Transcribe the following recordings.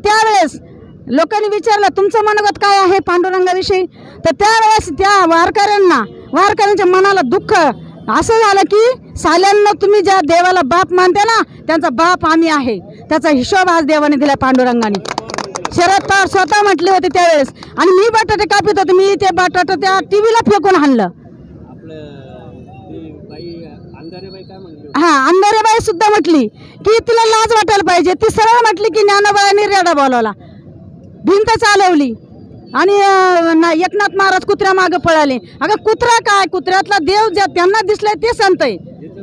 त्यावेळेस लोकांनी विचारलं तुमचं मनोगत काय आहे पांडुरंगाविषयी, तर त्यावेळेस त्या वारकऱ्यांच्या मनाला दुःख असं झालं की साल्यांना तुम्ही ज्या देवाला बाप मानते ना त्यांचा बाप आम्ही आहे, त्याचा हिशोब आज देवाने दिला पांडुरंगाने. शरद पवार स्वतः म्हटले होते त्यावेळेस. आणि मी बटाटे कापित होते, मी ते बटाटे त्या टीव्हीला फेकून हाणलं. हा, अंधारेबाई सुद्धा म्हटली की तिला लाज वाटायला पाहिजे. ती सरळ म्हटली की ज्ञानोबाईंनी रेडा बोलवला, भिंत चालवली आणि एकनाथ महाराज कुत्र्या मागे पळाले. अगं कुत्रा काय, कुत्र्यातला देव ज्या त्यांना दिसलाय ते संत आहे.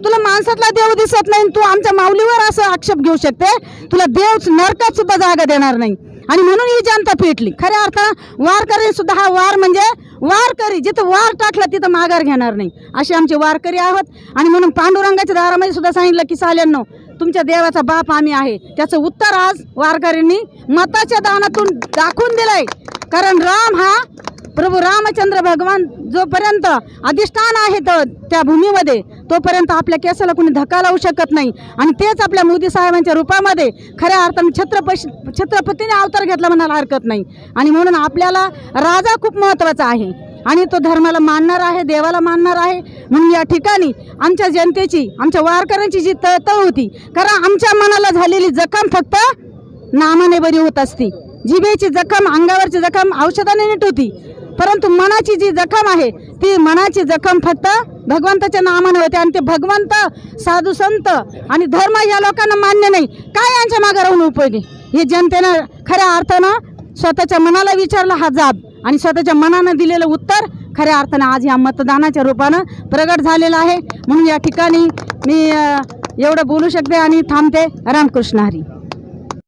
तुला माणसातला देव दिसत नाही, तू आमच्या माऊलीवर असं आक्षेप घेऊ शकते. तुला देव नरकात सुद्धा जागा देणार नाही. आणि म्हणून ही जनता पेटली. खऱ्या अर्थानं वारकरी सुद्धा हा वार म्हणजे वारकरी जिथं वार टाकला तिथं माघार घेणार नाही, असे आमचे वारकरी आहोत. आणि म्हणून पांडुरंगाच्या दारामध्ये सुद्धा सांगितलं की साल्यांनो तुमच्या देवाचा बाप आम्ही आहे. त्याचं उत्तर आज वारकऱ्यांनी मताच्या दानातून दाखवून दिलंय. कारण राम हा प्रभू रामचंद्र भगवान जोपर्यंत अधिष्ठान आहे त्या भूमीमध्ये तोपर्यंत आपल्या केसाला कोणी धक्का लावू शकत नाही. आणि तेच आपल्या मोदी साहेबांच्या रूपामध्ये खऱ्या अर्थाने छत्रपतीने अवतार घेतला म्हणायला हरकत नाही. आणि म्हणून आपल्याला राजा खूप महत्त्वाचा आहे आणि तो धर्माला मानणार आहे, देवाला मानणार आहे. म्हणून या ठिकाणी आमच्या जनतेची, आमच्या वारकऱ्यांची जी तळतळ होती, कारण आमच्या मनाला झालेली जखम फक्त नामाने बरी होत असती. जिभेची जखम, अंगावरची जखम औषधाने नीट होती, परंतु मनाची जी जखम आहे ती मनाची जखम फक्त भगवंताच्या नामाने होते. आणि ते भगवंत, साधू संत आणि धर्म या लोकांना मान्य नाही. काय यांच्या मागे राहून उपयोगी. हे जनतेनं खऱ्या अर्थानं स्वतःच्या मनाला विचारला हा जाब आणि स्वतःच्या मनानं दिलेलं उत्तर खऱ्या अर्थानं आज या मतदानाच्या रूपानं प्रगट झालेलं आहे. म्हणून या ठिकाणी मी एवढं बोलू शकते आणि थांबते. रामकृष्ण हरी.